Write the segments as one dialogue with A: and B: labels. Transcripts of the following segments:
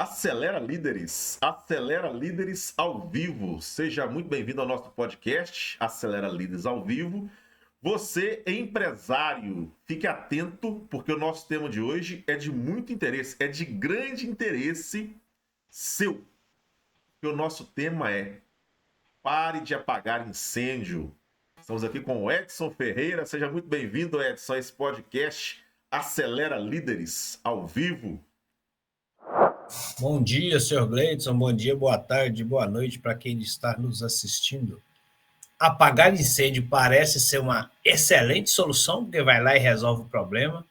A: Acelera Líderes ao vivo. Seja muito bem-vindo ao nosso podcast, Acelera Líderes ao vivo. Você, empresário, fique atento, porque o nosso tema de hoje é de muito interesse, é de grande interesse seu. E o nosso tema é Pare de apagar incêndio. Estamos aqui com o Edson Ferreira. Seja muito bem-vindo, Edson, a esse podcast Acelera Líderes ao vivo.
B: Bom dia, senhor Gleidson. Bom dia, boa tarde, boa noite para quem está nos assistindo. Apagar incêndio parece ser uma excelente solução, porque vai lá e resolve o problema,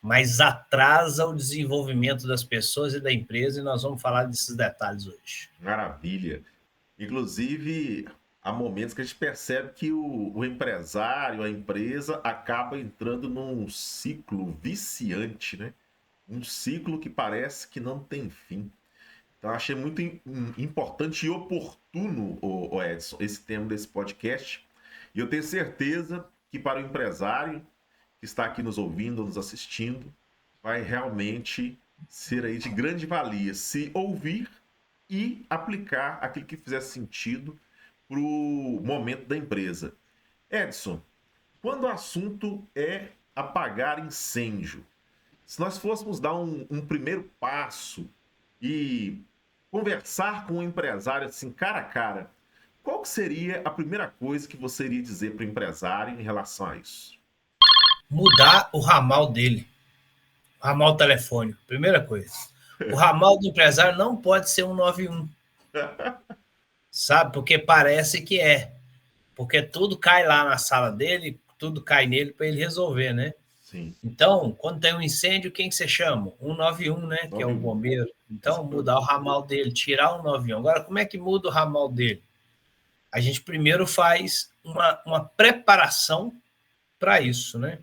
B: mas atrasa o desenvolvimento das pessoas e da empresa, e nós vamos falar desses detalhes hoje.
A: Maravilha. Inclusive, há momentos que a gente percebe que o empresário, a empresa, acaba entrando num ciclo viciante, né? Um ciclo que parece que não tem fim. Então, achei muito importante e oportuno, o Edson, esse tema desse podcast. E eu tenho certeza que para o empresário que está aqui nos ouvindo, nos assistindo, vai realmente ser aí de grande valia se ouvir e aplicar aquilo que fizer sentido para o momento da empresa. Edson, quando o assunto é apagar incêndio, se nós fôssemos dar um primeiro passo e conversar com o empresário assim, cara a cara, qual que seria a primeira coisa que você iria dizer para o empresário em relação a isso?
B: Mudar o ramal dele, o ramal telefônico, primeira coisa. O ramal do empresário não pode ser 191, sabe? Porque parece que é. Porque tudo cai lá na sala dele, tudo cai nele para ele resolver, né?
A: Sim.
B: Então, quando tem um incêndio, quem que você chama? 191, né? Que é o bombeiro. Então, mudar o ramal dele, tirar o 191. Agora, como é que muda o ramal dele? A gente primeiro faz uma preparação para isso, né?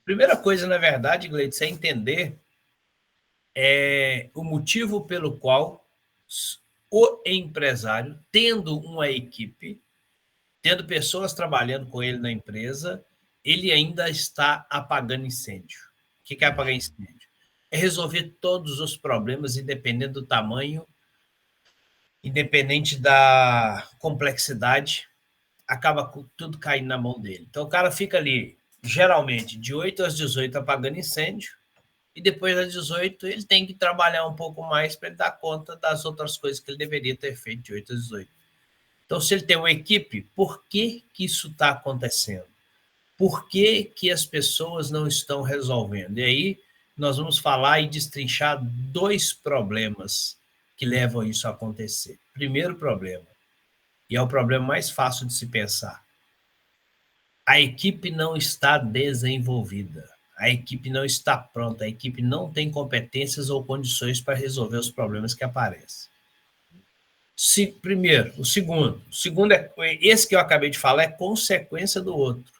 B: Primeira coisa, na verdade, Gleitz, é entender o motivo pelo qual o empresário, tendo uma equipe, tendo pessoas trabalhando com ele na empresa, ele ainda está apagando incêndio. O que é apagar incêndio? É resolver todos os problemas, independente do tamanho, independente da complexidade, acaba tudo caindo na mão dele. Então, o cara fica ali, geralmente, de 8 às 18 apagando incêndio, e depois das 18 ele tem que trabalhar um pouco mais para ele dar conta das outras coisas que ele deveria ter feito de 8 às 18. Então, se ele tem uma equipe, por que isso está acontecendo? Por que as pessoas não estão resolvendo? E aí nós vamos falar e destrinchar dois problemas que levam isso a acontecer. Primeiro problema, e é o problema mais fácil de se pensar, a equipe não está desenvolvida, a equipe não está pronta, a equipe não tem competências ou condições para resolver os problemas que aparecem. Primeiro, o segundo esse que eu acabei de falar é consequência do outro.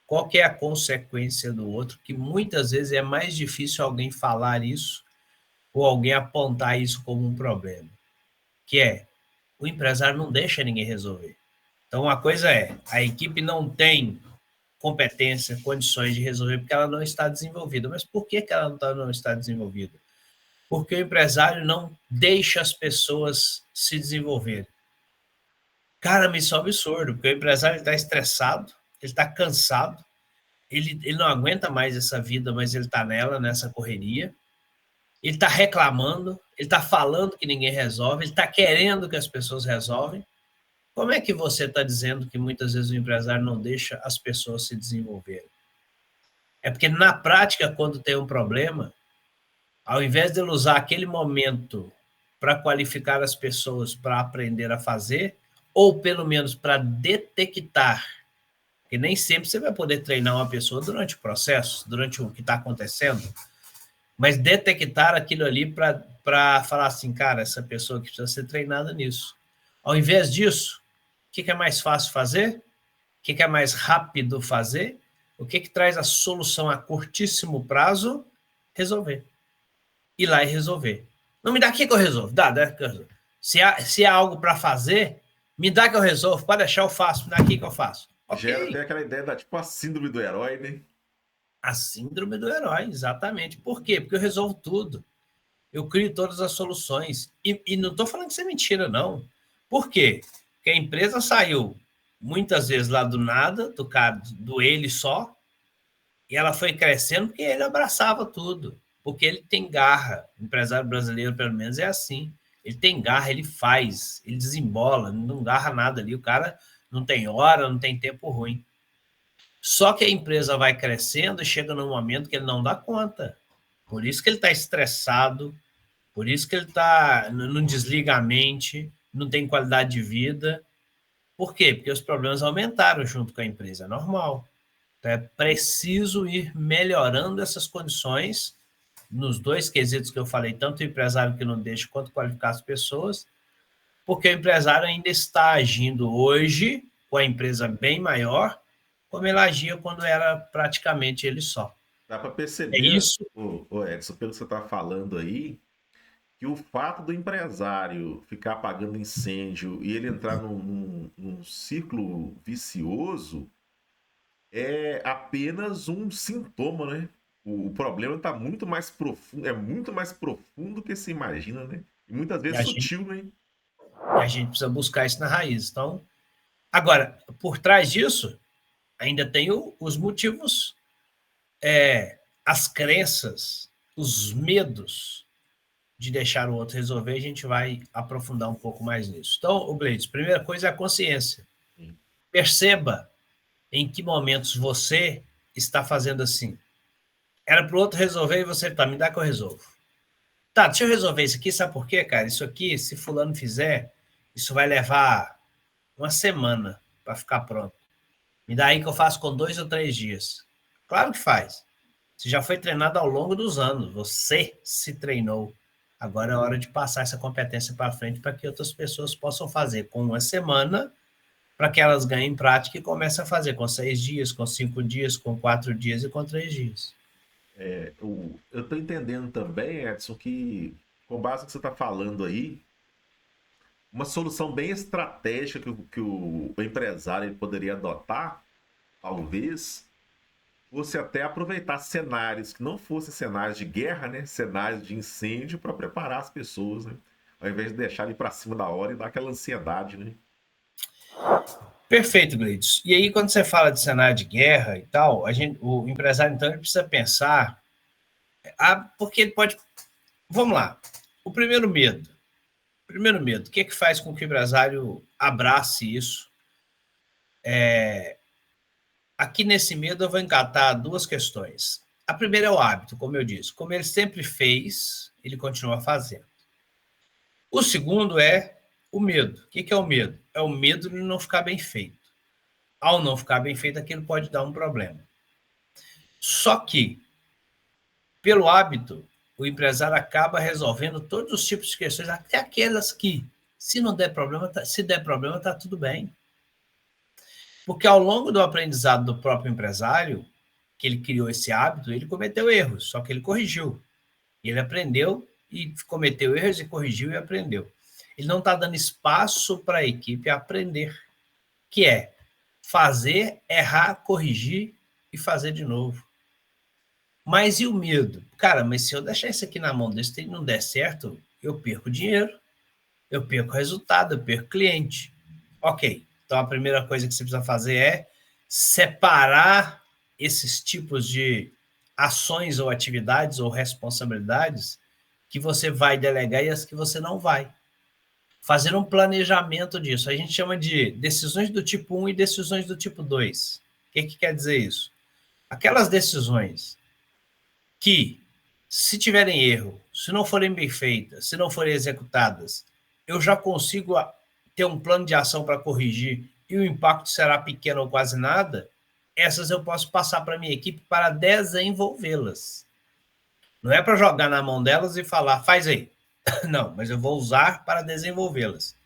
B: Qual que é a consequência do outro? Que muitas vezes é mais difícil alguém falar isso ou alguém apontar isso como um problema, que é o empresário não deixa ninguém resolver. Então, uma coisa é, a equipe não tem competência, condições de resolver porque ela não está desenvolvida. Mas por que ela não está desenvolvida? Porque o empresário não deixa as pessoas se desenvolverem. Cara, isso é um absurdo, porque o empresário está estressado, ele está cansado, ele não aguenta mais essa vida, mas ele está nessa correria, ele está reclamando, ele está falando que ninguém resolve, ele está querendo que as pessoas resolvem. Como é que você está dizendo que muitas vezes o empresário não deixa as pessoas se desenvolverem? É porque, na prática, quando tem um problema, ao invés de ele usar aquele momento para qualificar as pessoas para aprender a fazer, ou pelo menos para detectar, porque nem sempre você vai poder treinar uma pessoa durante o processo, durante o que está acontecendo, mas detectar aquilo ali para falar assim, cara, essa pessoa que precisa ser treinada nisso. Ao invés disso, o que é mais fácil fazer? O que é mais rápido fazer? O que traz a solução a curtíssimo prazo? Resolver. Ir lá e resolver. Não me dá aqui que eu resolvo. Dá que eu resolvo. Se há algo para fazer, me dá que eu resolvo. Pode deixar, eu faço. Me dá aqui que eu faço. Okay.
A: Gera até aquela ideia da tipo a síndrome do herói, né?
B: A síndrome do herói, exatamente. Por quê? Porque eu resolvo tudo. eu crio todas as soluções. E não estou falando que isso é mentira, não. Por quê? Porque a empresa saiu, muitas vezes, lá do nada, do cara, do ele só, e ela foi crescendo porque ele abraçava tudo. Porque ele tem garra. O empresário brasileiro, pelo menos, é assim. Ele tem garra, ele faz, ele desembola, não garra nada ali. O cara não tem hora, não tem tempo ruim. Só que a empresa vai crescendo e chega num momento que ele não dá conta. Por isso que ele está estressado, por isso que ele não desliga a mente, não tem qualidade de vida. Por quê? Porque os problemas aumentaram junto com a empresa, é normal. Então é preciso ir melhorando essas condições nos dois quesitos que eu falei, tanto o empresário que não deixa, quanto qualificar as pessoas, porque o empresário ainda está agindo hoje com a empresa bem maior, como ele agia quando era praticamente ele só.
A: Dá para
B: É
A: perceber,
B: isso.
A: Edson, pelo que você está falando aí, que o fato do empresário ficar apagando incêndio e ele entrar num círculo vicioso é apenas um sintoma, né? O problema está muito mais profundo, é muito mais profundo que se imagina, né? E muitas
B: E
A: vezes sutil, né?
B: a gente precisa buscar isso na raiz. Então, agora, por trás disso, ainda tem os motivos, as crenças, os medos de deixar o outro resolver, a gente vai aprofundar um pouco mais nisso. Então, Gleides, primeira coisa é a consciência.
A: Sim.
B: Perceba em que momentos você está fazendo assim. Era para o outro resolver e você, tá, me dá que eu resolvo. Tá, deixa eu resolver isso aqui, sabe por quê, cara? Isso aqui, se fulano fizer, isso vai levar uma semana para ficar pronto. Me dá aí que eu faço com 2 ou 3 dias. Claro que faz. Você já foi treinado ao longo dos anos. Você se treinou. Agora é hora de passar essa competência para frente para que outras pessoas possam fazer com uma semana, para que elas ganhem prática e comecem a fazer com 6 dias, com 5 dias, com 4 dias e com 3 dias.
A: Eu estou entendendo também, Edson, que com base no que você está falando aí, uma solução bem estratégica que o empresário ele poderia adotar, talvez, fosse até aproveitar cenários que não fossem cenários de guerra, né? Cenários de incêndio para preparar as pessoas, né? Ao invés de deixar ele para cima da hora e dar aquela ansiedade, né?
B: Perfeito, Gleides. E aí, quando você fala de cenário de guerra e tal, o empresário, então, ele precisa pensar, porque ele pode... Vamos lá. O primeiro medo. O que faz com que o empresário abrace isso? Aqui nesse medo eu vou encatar duas questões. A primeira é o hábito, como eu disse. Como ele sempre fez, ele continua fazendo. O segundo é o medo. O que é o medo? É o medo de não ficar bem feito. Ao não ficar bem feito, aquilo pode dar um problema. Só que, pelo hábito, o empresário acaba resolvendo todos os tipos de questões, até aquelas que, se não der problema, se der problema, está tudo bem. Porque ao longo do aprendizado do próprio empresário, que ele criou esse hábito, ele cometeu erros, só que ele corrigiu. Ele aprendeu e cometeu erros e corrigiu e aprendeu. Ele não está dando espaço para a equipe aprender, que é fazer, errar, corrigir e fazer de novo. Mas e o medo? Cara, mas se eu deixar isso aqui na mão desse e não der certo, eu perco dinheiro, eu perco resultado, eu perco cliente. Ok, então a primeira coisa que você precisa fazer é separar esses tipos de ações ou atividades ou responsabilidades que você vai delegar e as que você não vai. Fazer um planejamento disso. A gente chama de decisões do tipo 1 e decisões do tipo 2. O que quer dizer isso? Aquelas decisões que, se tiverem erro, se não forem bem feitas, se não forem executadas, eu já consigo ter um plano de ação para corrigir e o impacto será pequeno ou quase nada, essas eu posso passar para a minha equipe para desenvolvê-las. Não é para jogar na mão delas e falar, faz aí. Não, mas eu vou usar para desenvolvê-las.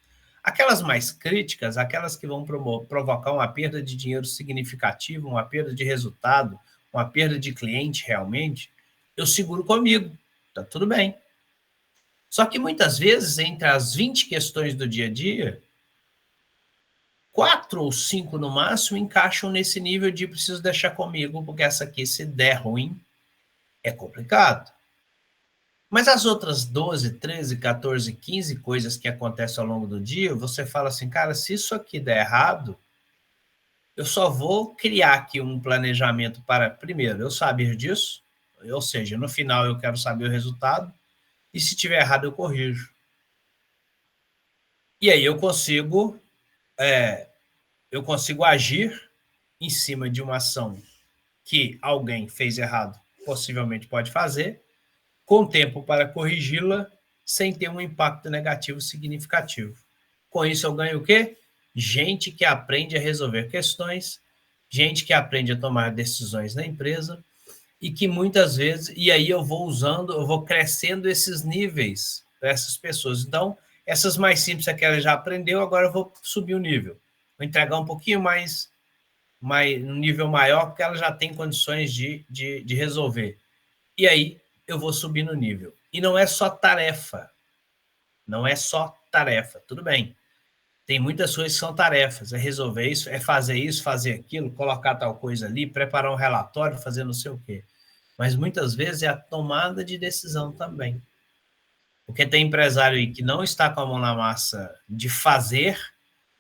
B: Aquelas mais críticas, aquelas que vão provocar uma perda de dinheiro significativa, uma perda de resultado, uma perda de cliente realmente, eu seguro comigo, tá tudo bem. Só que muitas vezes, entre as 20 questões do dia a dia, 4 ou 5 no máximo encaixam nesse nível de preciso deixar comigo, porque essa aqui, se der ruim, é complicado. Mas as outras 12, 13, 14, 15 coisas que acontecem ao longo do dia, você fala assim, cara, se isso aqui der errado, eu só vou criar aqui um planejamento para, primeiro, eu saber disso, ou seja, no final eu quero saber o resultado, e se tiver errado eu corrijo. E aí eu consigo agir em cima de uma ação que alguém fez errado, possivelmente pode fazer, com tempo para corrigi-la, sem ter um impacto negativo significativo. Com isso eu ganho o quê? Gente que aprende a resolver questões, gente que aprende a tomar decisões na empresa, e que muitas vezes, e aí eu vou crescendo esses níveis para essas pessoas. Então, essas mais simples é que ela já aprendeu, agora eu vou subir o nível. Vou entregar um pouquinho mais um nível maior, porque ela já tem condições de resolver. E aí eu vou subir no nível. E não é só tarefa. Não é só tarefa. Tudo bem. Tem muitas coisas que são tarefas. É resolver isso, é fazer isso, fazer aquilo, colocar tal coisa ali, preparar um relatório, fazer não sei o quê. Mas muitas vezes é a tomada de decisão também. Porque tem empresário aí que não está com a mão na massa de fazer,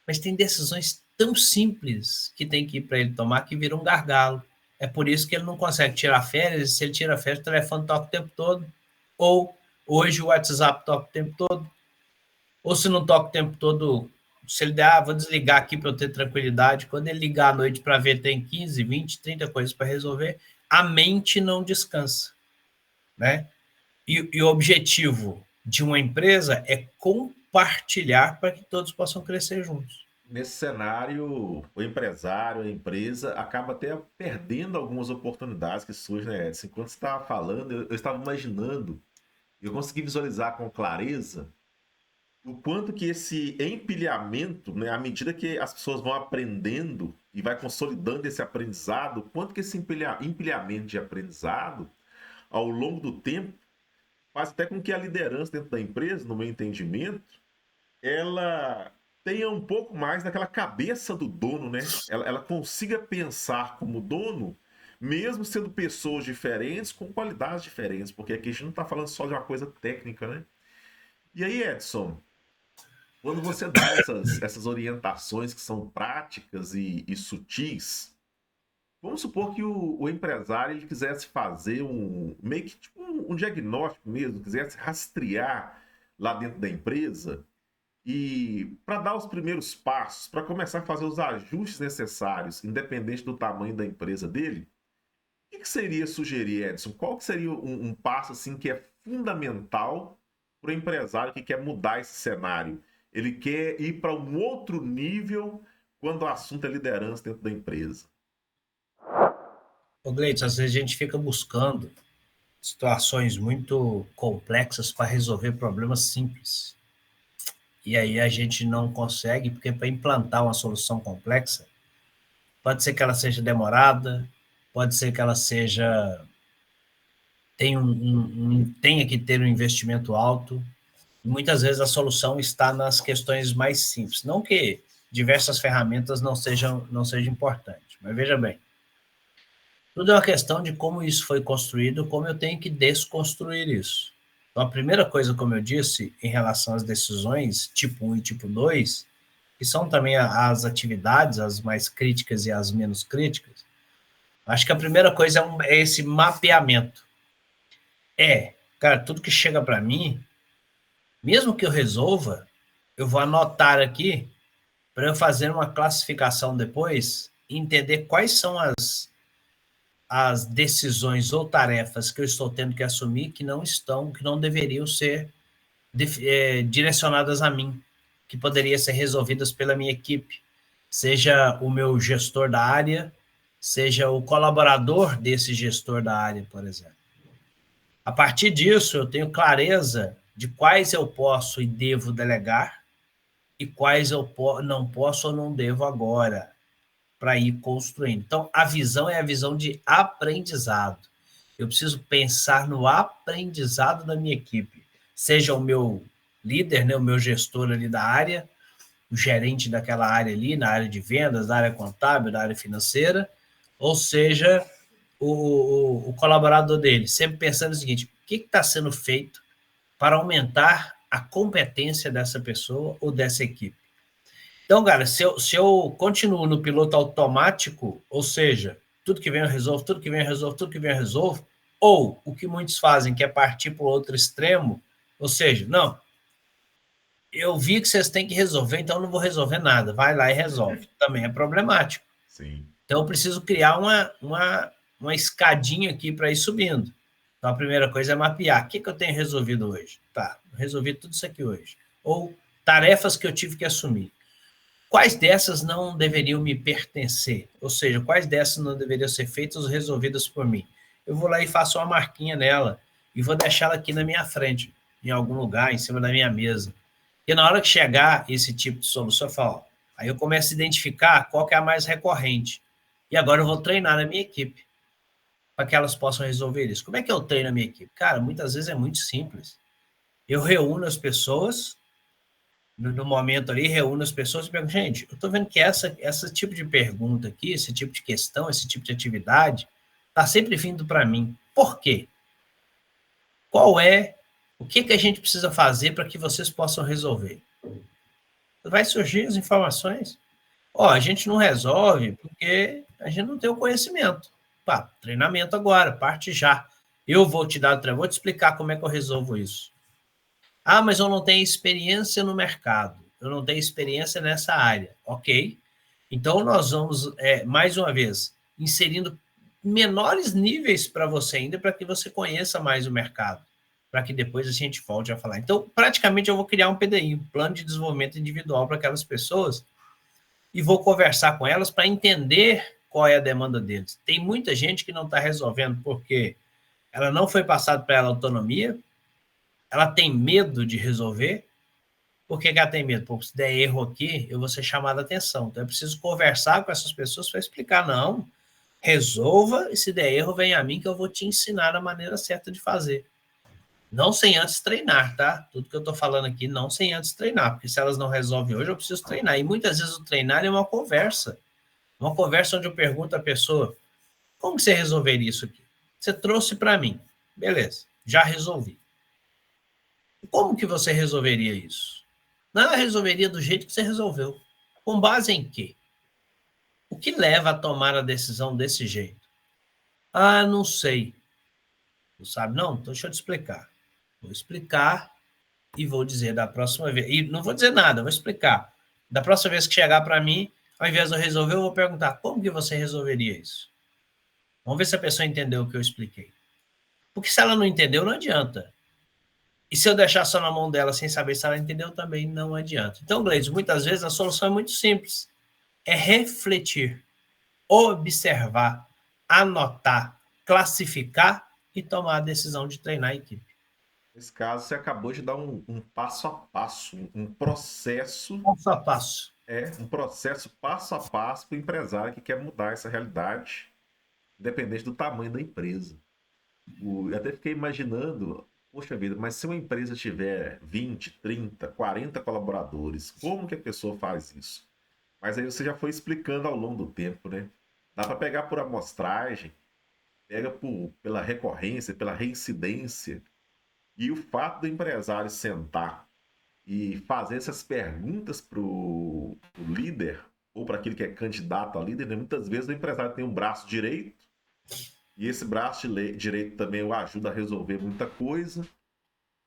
B: mas tem decisões tão simples que tem que ir para ele tomar que vira um gargalo. É por isso que ele não consegue tirar férias, e se ele tira férias, o telefone toca o tempo todo, ou hoje o WhatsApp toca o tempo todo, ou se não toca o tempo todo, se ele der, vou desligar aqui para eu ter tranquilidade, quando ele ligar à noite para ver tem 15, 20, 30 coisas para resolver, a mente não descansa, né? E o objetivo de uma empresa é compartilhar para que todos possam crescer juntos.
A: Nesse cenário, o empresário, a empresa, acaba até perdendo algumas oportunidades que surgem, né, Edson? Enquanto você estava falando, eu estava imaginando, eu consegui visualizar com clareza o quanto que esse empilhamento, né, à medida que as pessoas vão aprendendo e vai consolidando esse aprendizado, o quanto que esse empilhamento de aprendizado, ao longo do tempo, faz até com que a liderança dentro da empresa, no meu entendimento, ela tenha um pouco mais daquela cabeça do dono, né? Ela consiga pensar como dono, mesmo sendo pessoas diferentes, com qualidades diferentes, porque aqui a gente não está falando só de uma coisa técnica, né? E aí, Edson, quando você dá essas orientações que são práticas e sutis, vamos supor que o empresário ele quisesse fazer meio que tipo um diagnóstico mesmo, quisesse rastrear lá dentro da empresa e para dar os primeiros passos, para começar a fazer os ajustes necessários, independente do tamanho da empresa dele, o que seria sugerir, Edson? Qual que seria um passo assim que é fundamental para o empresário que quer mudar esse cenário? Ele quer ir para um outro nível quando o assunto é liderança dentro da empresa.
B: Ô, Gleiton, às vezes a gente fica buscando situações muito complexas para resolver problemas simples. E aí a gente não consegue, porque para implantar uma solução complexa, pode ser que ela seja demorada, pode ser que ela tenha que ter um investimento alto, e muitas vezes a solução está nas questões mais simples. Não que diversas ferramentas não sejam importantes, mas veja bem, tudo é uma questão de como isso foi construído, como eu tenho que desconstruir isso. Então, a primeira coisa, como eu disse, em relação às decisões tipo 1 e tipo 2, que são também as atividades, as mais críticas e as menos críticas, acho que a primeira coisa é esse mapeamento. Cara, tudo que chega para mim, mesmo que eu resolva, eu vou anotar aqui para eu fazer uma classificação depois e entender quais são as decisões ou tarefas que eu estou tendo que assumir que não deveriam ser direcionadas a mim, que poderiam ser resolvidas pela minha equipe, seja o meu gestor da área, seja o colaborador desse gestor da área, por exemplo. A partir disso, eu tenho clareza de quais eu posso e devo delegar e quais eu não posso ou não devo agora, para ir construindo. Então, a visão é a visão de aprendizado. Eu preciso pensar no aprendizado da minha equipe, seja o meu líder, né, o meu gestor ali da área, o gerente daquela área ali, na área de vendas, na área contábil, na área financeira, ou seja, o colaborador dele, sempre pensando o seguinte, que está sendo feito para aumentar a competência dessa pessoa ou dessa equipe. Então, cara, se eu continuo no piloto automático, ou seja, tudo que vem eu resolvo, tudo que vem eu resolvo, tudo que vem eu resolvo, ou o que muitos fazem, que é partir para o outro extremo, ou seja, não, eu vi que vocês têm que resolver, então eu não vou resolver nada, vai lá e resolve. Também é problemático.
A: Sim.
B: Então eu preciso criar uma escadinha aqui para ir subindo. Então a primeira coisa é mapear. O que eu tenho resolvido hoje? Tá, resolvi tudo isso aqui hoje. Ou tarefas que eu tive que assumir. Quais dessas não deveriam me pertencer? Ou seja, quais dessas não deveriam ser feitas ou resolvidas por mim? Eu vou lá e faço uma marquinha nela e vou deixá-la aqui na minha frente, em algum lugar, em cima da minha mesa. E na hora que chegar esse tipo de solução, eu falo, aí eu começo a identificar qual que é a mais recorrente. E agora eu vou treinar na minha equipe para que elas possam resolver isso. Como é que eu treino a minha equipe? Cara, muitas vezes é muito simples. Eu reúno as pessoas no momento ali, reúno as pessoas e pergunto, gente, eu estou vendo que esse tipo de pergunta aqui, esse tipo de questão, esse tipo de atividade, está sempre vindo para mim. Por quê? Qual é, o que a gente precisa fazer para que vocês possam resolver? Vai surgir as informações. Ó, a gente não resolve porque a gente não tem o conhecimento. Pá, treinamento agora, parte já. Eu vou te dar o treinamento, vou te explicar como é que eu resolvo isso. Ah, mas eu não tenho experiência no mercado, eu não tenho experiência nessa área. Ok. Então, nós vamos, mais uma vez, inserindo menores níveis para você ainda, para que você conheça mais o mercado, para que depois a gente volte a falar. Então, praticamente, eu vou criar um PDI, um plano de desenvolvimento individual para aquelas pessoas, e vou conversar com elas para entender qual é a demanda deles. Tem muita gente que não está resolvendo porque ela não foi passada para ela autonomia, ela tem medo de resolver. Por que ela tem medo? Porque se der erro aqui, eu vou ser chamado a atenção. Então, eu preciso conversar com essas pessoas para explicar, não, resolva, e se der erro, vem a mim que eu vou te ensinar a maneira certa de fazer. Não sem antes treinar, tá? Tudo que eu estou falando aqui, não sem antes treinar, porque se elas não resolvem hoje, eu preciso treinar. E muitas vezes o treinar é uma conversa onde eu pergunto à pessoa, como que você resolveria isso aqui? Você trouxe para mim, beleza, já resolvi. Como que você resolveria isso? Não, eu resolveria do jeito que você resolveu. Com base em quê? O que leva a tomar a decisão desse jeito? Ah, não sei. Não sabe, não? Então deixa eu te explicar. Vou explicar e vou dizer da próxima vez. E não vou dizer nada, vou explicar. Da próxima vez que chegar para mim, ao invés de eu resolver, eu vou perguntar como que você resolveria isso? Vamos ver se a pessoa entendeu o que eu expliquei. Porque se ela não entendeu, não adianta. E se eu deixar só na mão dela sem saber se ela entendeu, também não adianta. Então, Gleides, muitas vezes a solução é muito simples. É refletir, observar, anotar, classificar e tomar a decisão de treinar a equipe.
A: Nesse caso, você acabou de dar um passo a passo, um processo,
B: Passo a passo.
A: um processo passo a passo para o empresário que quer mudar essa realidade, independente do tamanho da empresa. Eu até fiquei imaginando, poxa vida, mas se uma empresa tiver 20, 30, 40 colaboradores, como que a pessoa faz isso? Mas aí você já foi explicando ao longo do tempo, né? Dá para pegar por amostragem, pega pela recorrência, pela reincidência. E o fato do empresário sentar e fazer essas perguntas para o líder, ou para aquele que é candidato a líder, né? Muitas vezes o empresário tem um braço direito, e esse braço direito também o ajuda a resolver muita coisa.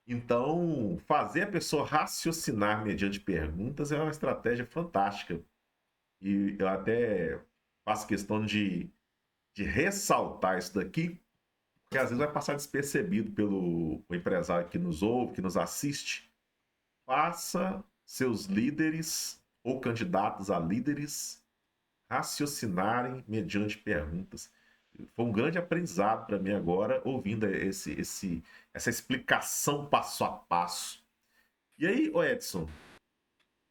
A: Então, fazer a pessoa raciocinar mediante perguntas é uma estratégia fantástica. E eu até faço questão de ressaltar isso daqui, porque às vezes vai passar despercebido pelo o empresário que nos ouve, que nos assiste. Faça seus líderes ou candidatos a líderes raciocinarem mediante perguntas. Foi um grande aprendizado para mim agora, ouvindo essa explicação passo a passo. E aí, ô Edson,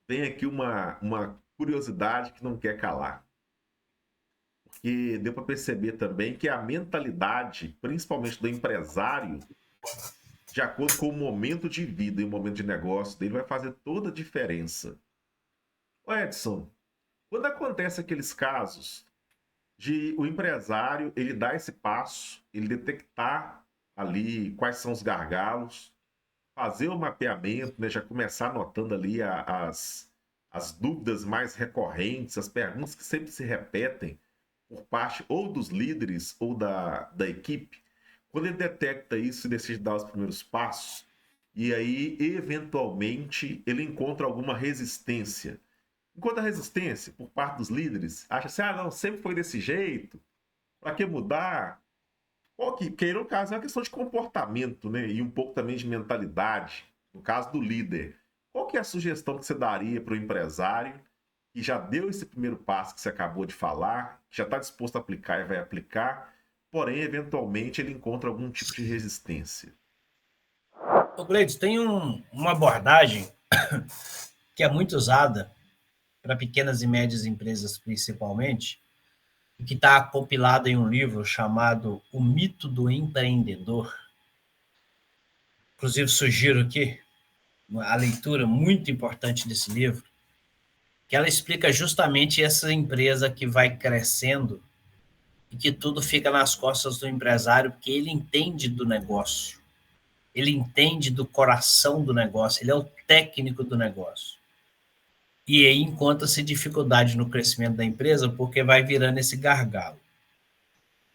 A: tem aqui uma curiosidade que não quer calar. Porque deu para perceber também que a mentalidade, principalmente do empresário, de acordo com o momento de vida e o momento de negócio dele, vai fazer toda a diferença. Ô Edson, quando acontece aqueles casos de o empresário ele dar esse passo, ele detectar ali quais são os gargalos, fazer o mapeamento, né? Já começar anotando ali as dúvidas mais recorrentes, as perguntas que sempre se repetem por parte ou dos líderes ou da equipe. Quando ele detecta isso e decide dar os primeiros passos, e aí, eventualmente, ele encontra alguma resistência. Enquanto a resistência, por parte dos líderes, acha assim, não, sempre foi desse jeito, para que mudar? Que aí, no caso, é uma questão de comportamento, né? E um pouco também de mentalidade, no caso do líder. Qual que é a sugestão que você daria para o empresário que já deu esse primeiro passo que você acabou de falar, que já está disposto a aplicar e vai aplicar, porém, eventualmente, ele encontra algum tipo de resistência?
B: O Gleides, tem uma abordagem que é muito usada para pequenas e médias empresas, principalmente, e que está compilada em um livro chamado O Mito do Empreendedor. Inclusive, sugiro aqui a leitura muito importante desse livro, que ela explica justamente essa empresa que vai crescendo e que tudo fica nas costas do empresário, porque ele entende do negócio, ele entende do coração do negócio, ele é o técnico do negócio. E aí encontra-se dificuldade no crescimento da empresa, porque vai virando esse gargalo.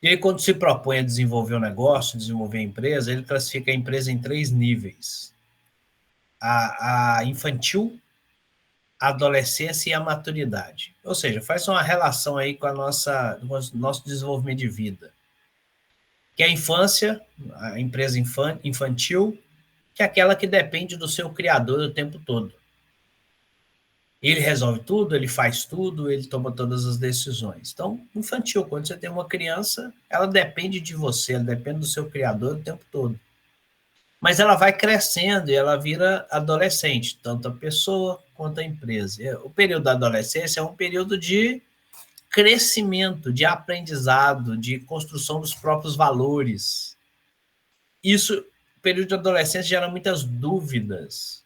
B: E aí, quando se propõe a desenvolver o negócio, desenvolver a empresa, ele classifica a empresa em 3 níveis: a infantil, a adolescência e a maturidade. Ou seja, faz uma relação aí com com o nosso desenvolvimento de vida. Que é a infância, a empresa infantil, que é aquela que depende do seu criador o tempo todo. Ele resolve tudo, ele faz tudo, ele toma todas as decisões. Então, infantil, quando você tem uma criança, ela depende de você, ela depende do seu criador o tempo todo. Mas ela vai crescendo e ela vira adolescente, tanto a pessoa quanto a empresa. O período da adolescência é um período de crescimento, de aprendizado, de construção dos próprios valores. Isso, o período de adolescência gera muitas dúvidas.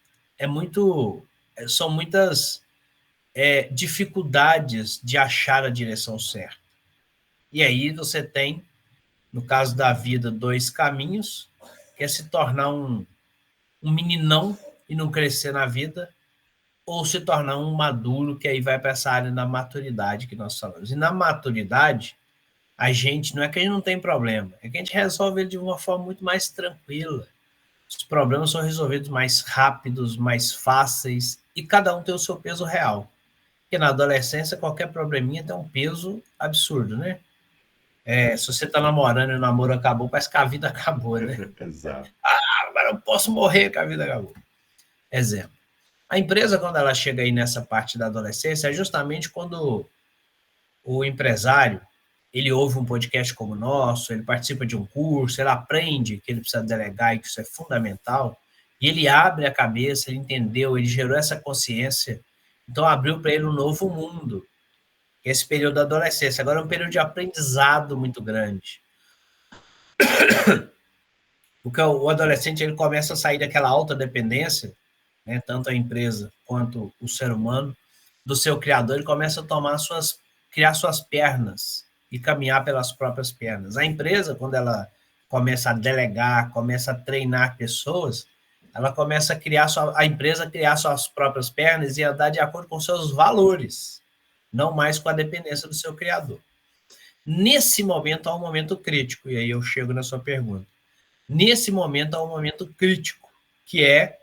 B: São muitas dificuldades de achar a direção certa. E aí você tem, no caso da vida, 2 caminhos, que é se tornar um meninão e não crescer na vida, ou se tornar um maduro, que aí vai para essa área da maturidade que nós falamos. E na maturidade, a gente, não é que a gente não tem problema, é que a gente resolve ele de uma forma muito mais tranquila. Os problemas são resolvidos mais rápidos, mais fáceis, e cada um tem o seu peso real. Porque na adolescência, qualquer probleminha tem um peso absurdo, né? Se você está namorando e o namoro acabou, parece que a vida acabou, né?
A: Exato.
B: Agora eu posso morrer que a vida acabou. Exemplo. A empresa, quando ela chega aí nessa parte da adolescência, é justamente quando o empresário, ele ouve um podcast como o nosso, ele participa de um curso, ele aprende que ele precisa delegar e que isso é fundamental, e ele abre a cabeça, ele entendeu, ele gerou essa consciência, então abriu para ele um novo mundo. Esse período da adolescência. Agora é um período de aprendizado muito grande. Porque o adolescente ele começa a sair daquela alta dependência, né, tanto a empresa quanto o ser humano, do seu criador, ele começa a criar suas pernas e caminhar pelas próprias pernas. A empresa, quando ela começa a delegar, começa a treinar pessoas, ela começa a empresa a criar suas próprias pernas e andar de acordo com seus valores, não mais com a dependência do seu criador. Nesse momento há um momento crítico, e aí eu chego na sua pergunta. Nesse momento há um momento crítico, que é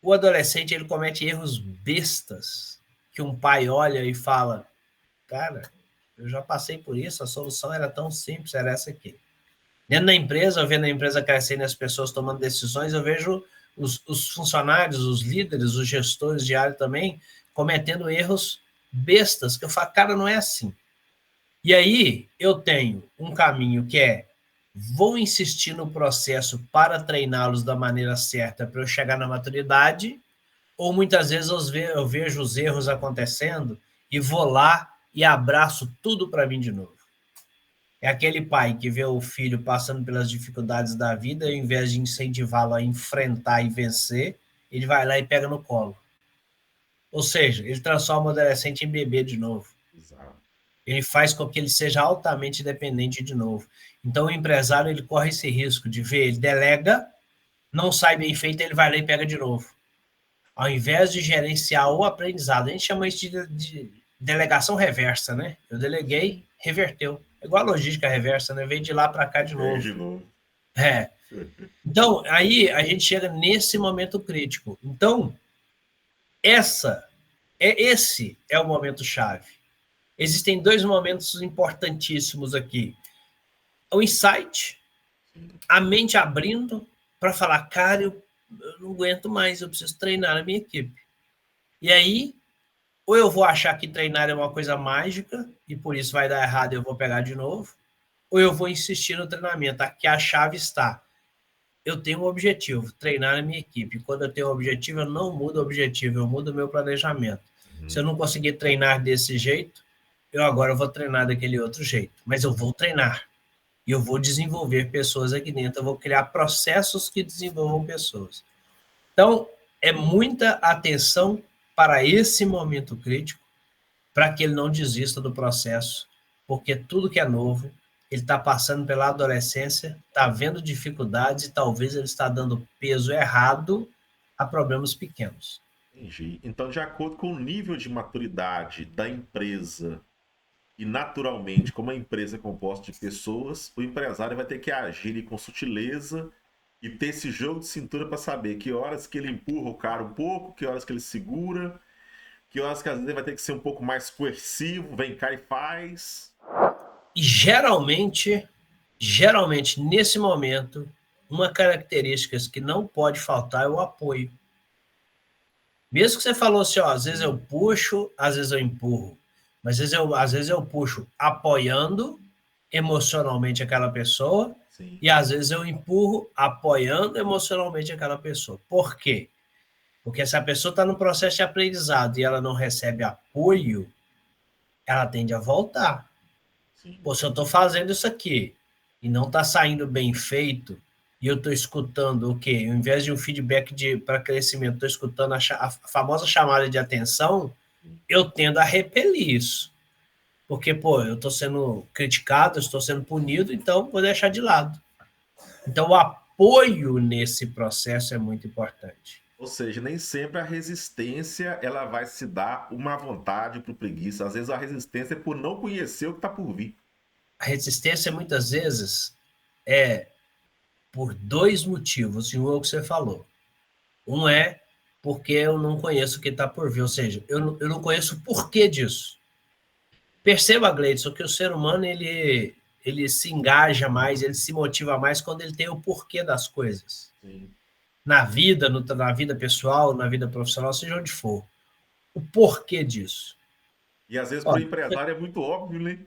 B: o adolescente ele comete erros bestas, que um pai olha e fala, cara, eu já passei por isso, a solução era tão simples, era essa aqui. Dentro da empresa, eu vendo a empresa crescendo e as pessoas tomando decisões, eu vejo os funcionários, os líderes, os gestores de área também, cometendo erros bestas, que eu falo, cara, não é assim. E aí, eu tenho um caminho que é, vou insistir no processo para treiná-los da maneira certa para eu chegar na maturidade, ou muitas vezes eu vejo os erros acontecendo e vou lá e abraço tudo para mim de novo. É aquele pai que vê o filho passando pelas dificuldades da vida, e ao invés de incentivá-lo a enfrentar e vencer, ele vai lá e pega no colo. Ou seja, ele transforma o adolescente em bebê de novo.
A: Exato.
B: ele faz com que ele seja altamente dependente de novo. Então, o empresário ele corre esse risco de ver, ele delega, não sai bem feito, ele vai lá e pega de novo. Ao invés de gerenciar o aprendizado, a gente chama isso de delegação reversa, né? Eu deleguei, reverteu. É igual a logística reversa, né? Veio de lá para cá de novo.
A: De novo.
B: Então, aí a gente chega nesse momento crítico. Então, esse é o momento chave. Existem dois momentos importantíssimos aqui. O insight, a mente abrindo para falar, cara, eu não aguento mais, eu preciso treinar a minha equipe. E aí, ou eu vou achar que treinar é uma coisa mágica, e por isso vai dar errado e eu vou pegar de novo, ou eu vou insistir no treinamento. Aqui a chave está. Eu tenho um objetivo, treinar a minha equipe. Quando eu tenho um objetivo, eu não mudo o objetivo, eu mudo o meu planejamento. Se eu não conseguir treinar desse jeito, eu agora vou treinar daquele outro jeito. Mas eu vou treinar. E eu vou desenvolver pessoas aqui dentro. Eu vou criar processos que desenvolvam pessoas. Então, é muita atenção para esse momento crítico, para que ele não desista do processo, porque tudo que é novo, ele está passando pela adolescência, está vendo dificuldades e talvez ele está dando peso errado a problemas pequenos.
A: Entendi. Então, de acordo com o nível de maturidade da empresa e, naturalmente, como a empresa é composta de pessoas, o empresário vai ter que agir com sutileza e ter esse jogo de cintura para saber que horas que ele empurra o cara um pouco, que horas que ele segura, que horas que às vezes ele vai ter que ser um pouco mais coercivo, vem cá e faz.
B: E geralmente, nesse momento, uma característica que não pode faltar é o apoio. Mesmo que você falou assim, ó, às vezes eu puxo, às vezes eu empurro, mas às vezes eu puxo apoiando emocionalmente aquela pessoa. Sim. E às vezes eu empurro apoiando emocionalmente aquela pessoa. Por quê? Porque se a pessoa está no processo de aprendizado e ela não recebe apoio, ela tende a voltar. Sim. Pô, se eu estou fazendo isso aqui e não está saindo bem feito, e eu estou escutando o quê? Ao invés de um feedback para crescimento, estou escutando a famosa chamada de atenção, eu tendo a repelir isso. Porque, pô, eu estou sendo criticado, estou sendo punido, então vou deixar de lado. Então, o apoio nesse processo é muito importante.
A: Ou seja, nem sempre a resistência ela vai se dar uma vontade para o preguiça. Às vezes a resistência é por não conhecer o que está por vir.
B: A resistência, muitas vezes, é por dois motivos, e um é o que você falou. Um é porque eu não conheço o que está por vir, ou seja, eu não conheço o porquê disso. Perceba, Gleidson, que o ser humano ele se engaja mais, ele se motiva mais quando ele tem o porquê das coisas. Sim. Na vida, na vida pessoal, na vida profissional, seja onde for. O porquê disso.
A: E às vezes para o empresário é muito óbvio, né?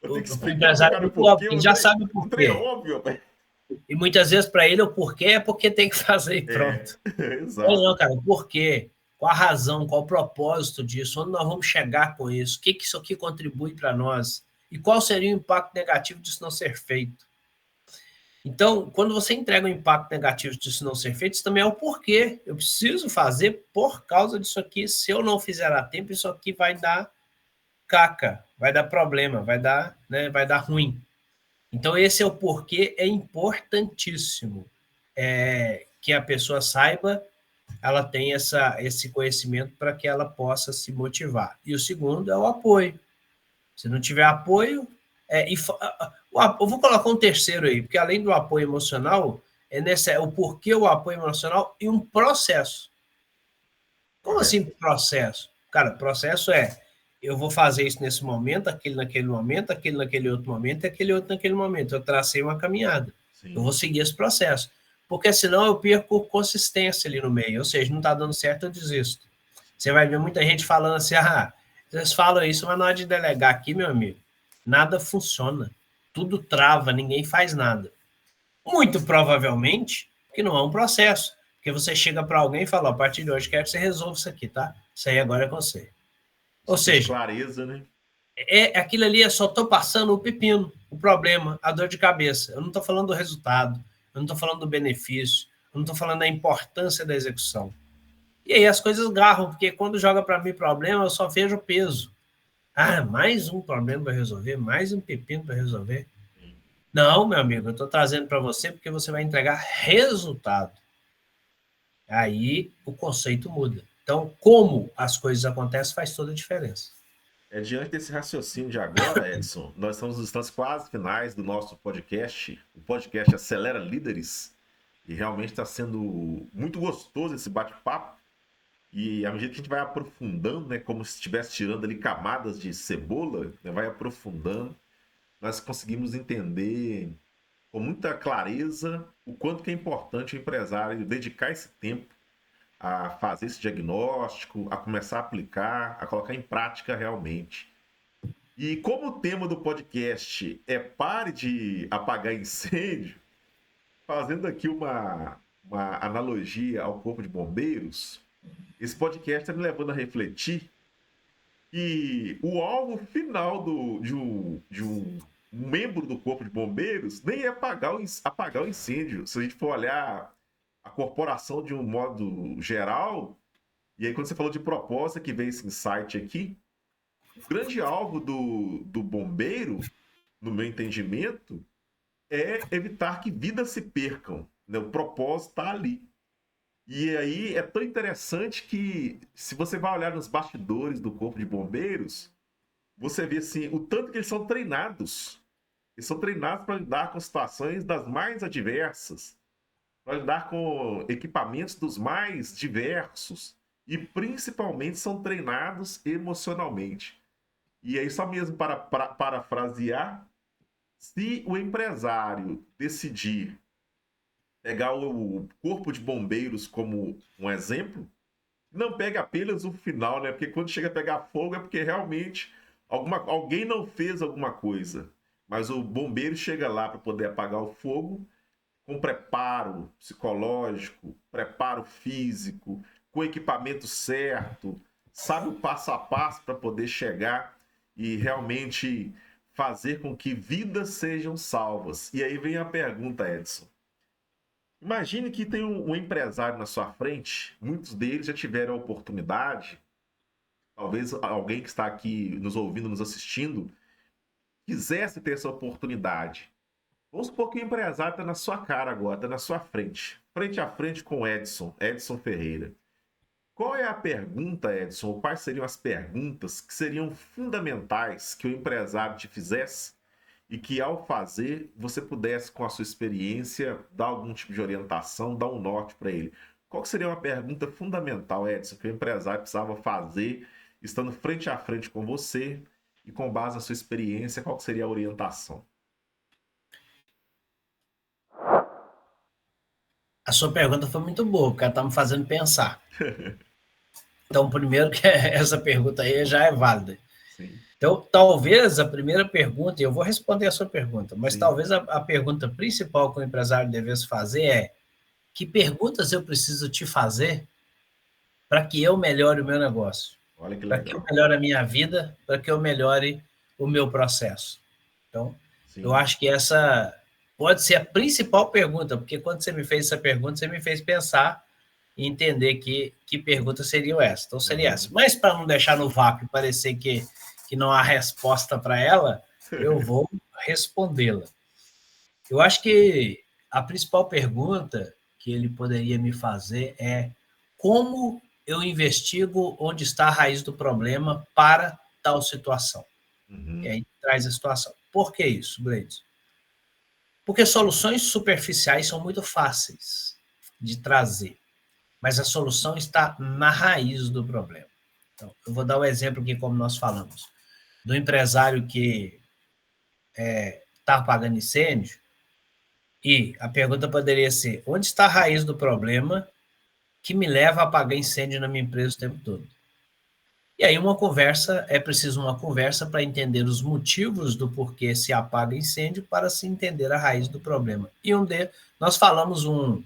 B: Eu tenho que explicar para o cara o porquê. Ele já sabe o porquê.
A: É óbvio, velho.
B: E muitas vezes para ele o porquê é porque tem que fazer e pronto.
A: Exato.
B: Não, cara, o porquê, qual a razão, qual o propósito disso, onde nós vamos chegar com isso, o que isso aqui contribui para nós e qual seria o impacto negativo disso não ser feito. Então, quando você entrega um impacto negativo disso não ser feito, isso também é o porquê. Eu preciso fazer por causa disso aqui. Se eu não fizer a tempo, isso aqui vai dar caca, vai dar problema, vai dar ruim. Então, esse é o porquê, é importantíssimo que a pessoa saiba, ela tem esse conhecimento para que ela possa se motivar. E o segundo é o apoio. Se não tiver apoio, eu vou colocar um terceiro aí, porque além do apoio emocional, o porquê, o apoio emocional e um processo. Como assim processo? Cara, processo eu vou fazer isso nesse momento, aquele naquele momento, aquele naquele outro momento e aquele outro naquele momento. Eu tracei uma caminhada. Sim. Eu vou seguir esse processo. Porque senão eu perco consistência ali no meio. Ou seja, não está dando certo, eu desisto. Você vai ver muita gente falando assim, vocês falam isso, mas na hora de delegar aqui, meu amigo, nada funciona. Tudo trava, ninguém faz nada. Muito provavelmente que não é um processo. Porque você chega para alguém e fala, a partir de hoje quero que você resolva isso aqui, tá? Isso aí agora é com você. Ou seja,
A: clareza, né?
B: Aquilo ali eu só estou passando o pepino, o problema, a dor de cabeça. Eu não estou falando do resultado, eu não estou falando do benefício, eu não estou falando da importância da execução. E aí as coisas garram, porque quando joga para mim problema, eu só vejo o peso. Ah, mais um problema para resolver, mais um pepino para resolver. Não, meu amigo, eu estou trazendo para você porque você vai entregar resultado. Aí o conceito muda. Então, como as coisas acontecem faz toda a diferença.
A: Diante desse raciocínio de agora, Edson, nós estamos nos instantes quase finais do nosso podcast, o podcast Acelera Líderes, e realmente está sendo muito gostoso esse bate-papo. E à medida que a gente vai aprofundando, né, como se estivesse tirando ali camadas de cebola, né, vai aprofundando, nós conseguimos entender com muita clareza o quanto que é importante o empresário dedicar esse tempo a fazer esse diagnóstico, a começar a aplicar, a colocar em prática realmente. E como o tema do podcast é pare de apagar incêndio, fazendo aqui uma analogia ao Corpo de Bombeiros, esse podcast está me levando a refletir que o alvo final de um membro do Corpo de Bombeiros nem é apagar o incêndio. Se a gente for olhar a corporação de um modo geral, e aí quando você falou de proposta, que veio esse insight aqui, o grande alvo do bombeiro, no meu entendimento, é evitar que vidas se percam. Né? O propósito está ali. E aí é tão interessante que, se você vai olhar nos bastidores do Corpo de Bombeiros, você vê assim, o tanto que eles são treinados. Eles são treinados para lidar com situações das mais adversas, para lidar com equipamentos dos mais diversos e principalmente são treinados emocionalmente. E aí, só mesmo para parafrasear, se o empresário decidir pegar o Corpo de Bombeiros como um exemplo, não pega apenas o final, né? Porque quando chega a pegar fogo é porque realmente alguém não fez alguma coisa. Mas o bombeiro chega lá para poder apagar o fogo com preparo psicológico, preparo físico, com o equipamento certo, sabe o passo a passo para poder chegar e realmente fazer com que vidas sejam salvas. E aí vem a pergunta, Edson. Imagine que tem um empresário na sua frente, muitos deles já tiveram a oportunidade, talvez alguém que está aqui nos ouvindo, nos assistindo, quisesse ter essa oportunidade. Vamos supor que o empresário está na sua cara agora, está na sua frente a frente com o Edson Ferreira. Qual é a pergunta, Edson, ou quais seriam as perguntas que seriam fundamentais que o empresário te fizesse e que, ao fazer, você pudesse, com a sua experiência, dar algum tipo de orientação, dar um norte para ele? Qual que seria uma pergunta fundamental, Edson, que o empresário precisava fazer, estando frente a frente com você e com base na sua experiência, qual que seria a orientação?
B: A sua pergunta foi muito boa, porque ela está me fazendo pensar. Então, primeiro que essa pergunta aí já é válida.
A: Sim.
B: Então, talvez a primeira pergunta, e eu vou responder a sua pergunta, mas
A: Sim.
B: talvez a pergunta principal que o empresário devesse fazer é: que perguntas eu preciso te fazer para que eu melhore o meu negócio?
A: Olha que
B: Para que eu
A: legal.
B: melhore a minha vida, para que eu melhore o meu processo? Então, eu
A: Sim.
B: acho que essa pode ser a principal pergunta, porque quando você me fez essa pergunta, você me fez pensar e entender que perguntas seriam essas. Então, seria essa. Mas, para não deixar no vácuo e parecer que não há resposta para ela, eu vou respondê-la. Eu acho que a principal pergunta que ele poderia me fazer é: como eu investigo onde está a raiz do problema para tal situação? E aí traz a situação. Por que isso, Gleidson? Porque soluções superficiais são muito fáceis de trazer, mas a solução está na raiz do problema. Então, eu vou dar um exemplo aqui, como nós falamos, do empresário que está apagando incêndio, e a pergunta poderia ser: onde está a raiz do problema que me leva a apagar incêndio na minha empresa o tempo todo? E aí é preciso uma conversa para entender os motivos do porquê se apaga incêndio, para se entender a raiz do problema. E nós falamos uma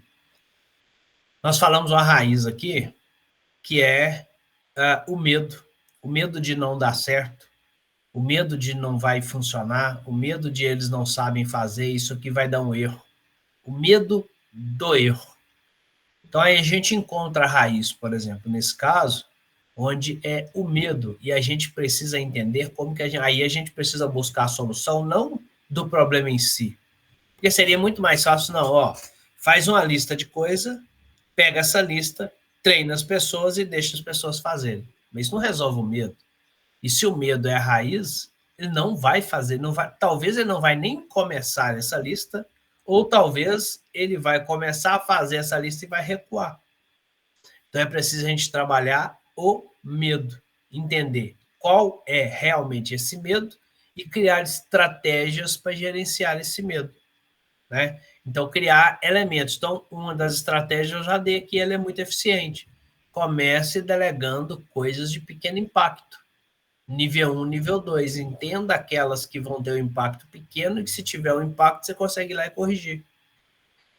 B: raiz aqui, que é o medo de não dar certo, o medo de não vai funcionar, o medo de eles não sabem fazer, isso aqui vai dar um erro, o medo do erro. Então aí a gente encontra a raiz, por exemplo, nesse caso, onde é o medo, e a gente precisa entender como que aí a gente precisa buscar a solução, não do problema em si, porque seria muito mais fácil, não, ó, faz uma lista de coisa, pega essa lista, treina as pessoas e deixa as pessoas fazerem, mas isso não resolve o medo, e se o medo é a raiz, ele não vai fazer, não vai, talvez ele não vai nem começar essa lista, ou talvez ele vai começar a fazer essa lista e vai recuar. Então é preciso a gente trabalhar o medo, entender qual é realmente esse medo e criar estratégias para gerenciar esse medo, né? Então, criar elementos. Então, uma das estratégias eu já dei aqui, ela é muito eficiente. Comece delegando coisas de pequeno impacto. Nível 1, nível 2. Entenda aquelas que vão ter um impacto pequeno e que se tiver um impacto, você consegue ir lá e corrigir.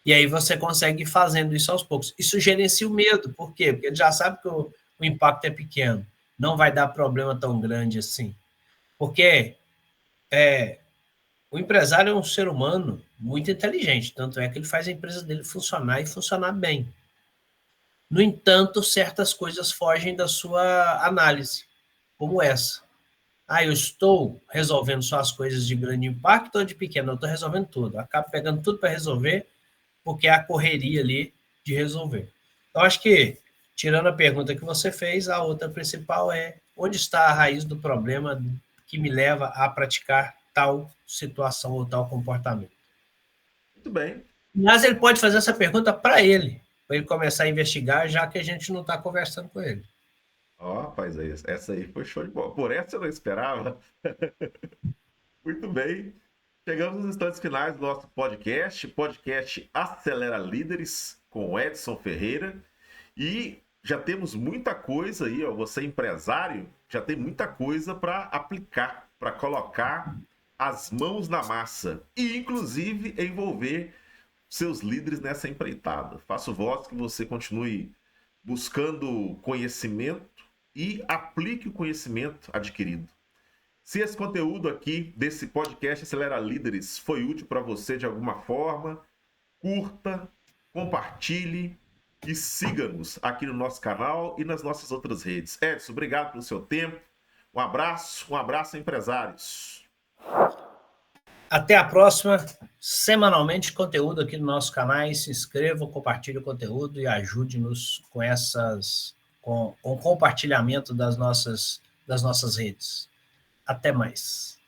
B: E aí você consegue ir fazendo isso aos poucos. Isso gerencia o medo. Por quê? Porque ele já sabe que o impacto é pequeno. Não vai dar problema tão grande assim. Porque o empresário é um ser humano muito inteligente. Tanto é que ele faz a empresa dele funcionar e funcionar bem. No entanto, certas coisas fogem da sua análise, como essa. Eu estou resolvendo só as coisas de grande impacto ou de pequeno? Eu estou resolvendo tudo. Eu acabo pegando tudo para resolver, porque é a correria ali de resolver. Então, acho que, tirando a pergunta que você fez, a outra principal é onde está a raiz do problema que me leva a praticar tal situação ou tal comportamento.
A: Muito bem.
B: Mas ele pode fazer essa pergunta para ele começar a investigar, já que a gente não está conversando com ele.
A: Ó, rapaz, essa aí foi show de bola. Por essa eu não esperava. Muito bem. Chegamos nos instantes finais do nosso podcast Acelera Líderes, com Edson Ferreira. E já temos muita coisa aí, ó. Você empresário, já tem muita coisa para aplicar, para colocar as mãos na massa e, inclusive, envolver seus líderes nessa empreitada. Faço votos que você continue buscando conhecimento e aplique o conhecimento adquirido. Se esse conteúdo aqui desse podcast Acelera Líderes foi útil para você de alguma forma, curta, compartilhe e siga-nos aqui no nosso canal e nas nossas outras redes. Edson, obrigado pelo seu tempo. Um abraço, empresários.
B: Até a próxima. Semanalmente, conteúdo aqui no nosso canal. Se inscreva, compartilhe o conteúdo e ajude-nos com o compartilhamento das nossas redes. Até mais.